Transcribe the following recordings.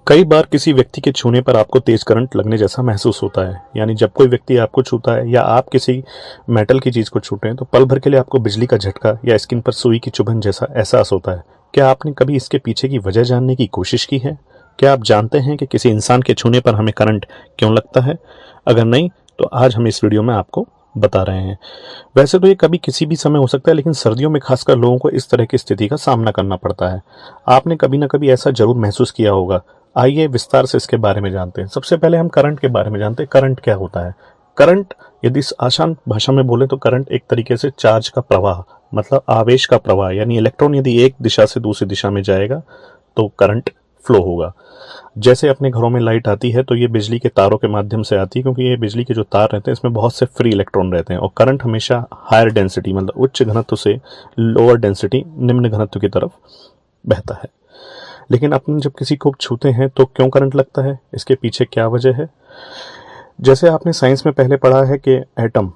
कई बार किसी व्यक्ति के छूने पर आपको तेज करंट लगने जैसा महसूस होता है। यानी जब कोई व्यक्ति आपको छूता है या आप किसी मेटल की चीज को छूते हैं तो पल भर के लिए आपको बिजली का झटका या स्किन पर सुई की चुभन जैसा एहसास होता है। क्या आपने कभी इसके पीछे की वजह जानने की कोशिश की है? क्या आप जानते हैं कि किसी इंसान के छूने पर हमें करंट क्यों लगता है? अगर नहीं तो आज हम इस वीडियो में आपको बता रहे हैं। वैसे तो ये कभी किसी भी समय हो सकता है, लेकिन सर्दियों में खासकर लोगों को इस तरह की स्थिति का सामना करना पड़ता है। आपने कभी ना कभी ऐसा जरूर महसूस किया होगा। आइए विस्तार से इसके बारे में जानते हैं। सबसे पहले हम करंट के बारे में जानते हैं। करंट क्या होता है? करंट, यदि आसान भाषा में बोले तो करंट एक तरीके से चार्ज का प्रवाह, मतलब आवेश का प्रवाह। यानी इलेक्ट्रॉन यदि एक दिशा से दूसरी दिशा में जाएगा तो करंट फ्लो होगा। जैसे अपने घरों में लाइट आती है तो ये बिजली के तारों के माध्यम से आती है, क्योंकि ये बिजली के जो तार रहते हैं इसमें बहुत से फ्री इलेक्ट्रॉन रहते हैं। और करंट हमेशा हायर डेंसिटी, मतलब उच्च घनत्व से लोअर डेंसिटी, निम्न घनत्व की तरफ बहता है। लेकिन अपन जब किसी को छूते हैं तो क्यों करंट लगता है? इसके पीछे क्या वजह है? जैसे आपने साइंस में पहले पढ़ा है कि एटम,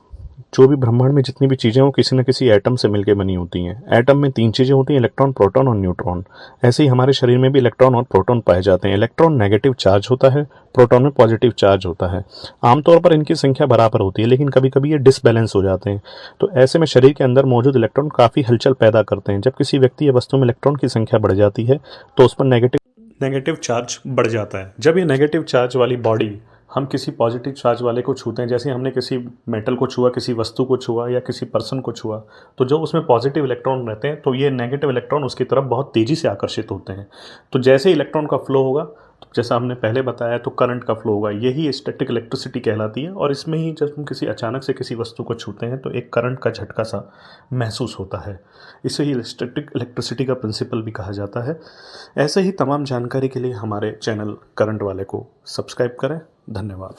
जो भी ब्रह्मांड में जितनी भी चीजें हो किसी न किसी एटम से मिलकर बनी होती हैं। एटम में तीन चीजें होती हैं: इलेक्ट्रॉन, प्रोटॉन और न्यूट्रॉन। ऐसे ही हमारे शरीर में भी इलेक्ट्रॉन और प्रोटॉन पाए जाते हैं। इलेक्ट्रॉन नेगेटिव चार्ज होता है, प्रोटॉन में पॉजिटिव चार्ज होता है। आमतौर पर इनकी संख्या बराबर होती है, लेकिन कभी कभी ये डिसबैलेंस हो जाते हैं। तो ऐसे में शरीर के अंदर मौजूद इलेक्ट्रॉन काफी हलचल पैदा करते हैं। जब किसी व्यक्ति या वस्तु में इलेक्ट्रॉन की संख्या बढ़ जाती है तो उस पर नेगेटिव चार्ज बढ़ जाता है। जब ये नेगेटिव चार्ज वाली बॉडी हम किसी पॉजिटिव चार्ज वाले को छूते हैं, जैसे हमने किसी मेटल को छुआ, किसी वस्तु को छुआ या किसी पर्सन को छुआ, तो जो उसमें पॉजिटिव इलेक्ट्रॉन रहते हैं तो ये नेगेटिव इलेक्ट्रॉन उसकी तरफ बहुत तेज़ी से आकर्षित होते हैं। तो जैसे इलेक्ट्रॉन का फ्लो होगा, तो जैसा हमने पहले बताया, तो करंट का फ्लो होगा। यही स्टैटिक इलेक्ट्रिसिटी कहलाती है। और इसमें ही जब हम किसी अचानक से किसी वस्तु को छूते हैं तो एक करंट का झटका सा महसूस होता है। इसे ही स्टैटिक इलेक्ट्रिसिटी का प्रिंसिपल भी कहा जाता है। ऐसे ही तमाम जानकारी के लिए हमारे चैनल करंट वाले को सब्सक्राइब करें। धन्यवाद।